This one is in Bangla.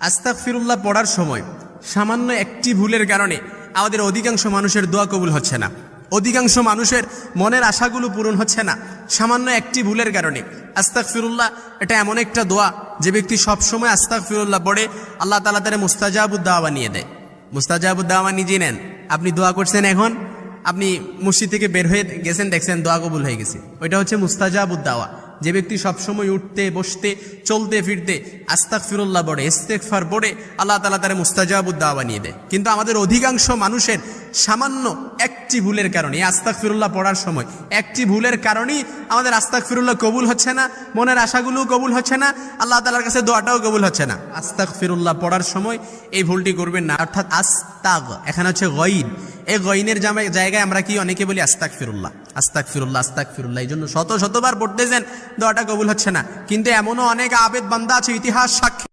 আস্তাগফিরুল্লাহ পড়ার সময় সামান্য একটি ভুলের কারণে আমাদের অধিকাংশ মানুষের দোয়া কবুল হচ্ছে না, অধিকাংশ মানুষের মনের আশাগুলো পূরণ হচ্ছে না সামান্য একটি ভুলের কারণে। আস্তাগফিরুল্লাহ এটা এমন একটা দোয়া যে ব্যক্তি সবসময় আস্তাগফিরুল্লাহ পড়ে আল্লাহ তাআলা তার মুস্তাজাবুদ দাওয়া বানিয়ে দেয়। মুস্তাজাবুদ দাওয়া নিজে নেন। আপনি দোয়া করছেন, এখন আপনি মসজিদ থেকে বের হয়ে গেছেন, দেখছেন দোয়া কবুল হয়ে গেছে, ওইটা হচ্ছে মুস্তাজাবুদ দাওয়া। যে ব্যক্তি সবসময় উঠতে বসতে চলতে ফিরতে আস্তাগফিরুল্লাহ পড়ে, ইস্তেগফার পড়ে আল্লাহ তাআলা তার মুস্তাজাবুদ দাওয়া বানিয়ে দেয়। কিন্তু আমাদের অধিকাংশ মানুষের সামান্য একটি ভুলের কারণে আস্তাগফিরুল্লাহ পড়ার সময় একটি ভুলের কারণেই আমাদের আস্তাগফিরুল্লাহ কবুল হচ্ছে না, মনের আশাগুলোও কবুল হচ্ছে না, আল্লাহ তাআলার কাছে দোয়াটাও কবুল হচ্ছে না। আস্তাগফিরুল্লাহ পড়ার সময় এই ভুলটি করবেন না। অর্থাৎ আস্তাগ এখানে হচ্ছে গইন, এই গইনের জায়গায় আমরা কি অনেকে বলি আস্তাগফিরুল্লাহ আস্তাগফিরুল্লাহ আস্তাগফিরুল্লাহ, এই জন্য শত শতবার পড়তেছেন দোয়াটা কবুল হচ্ছে না। কিন্তু এমনও অনেক আবেদ বান্দা আছে, ইতিহাস সাক্ষী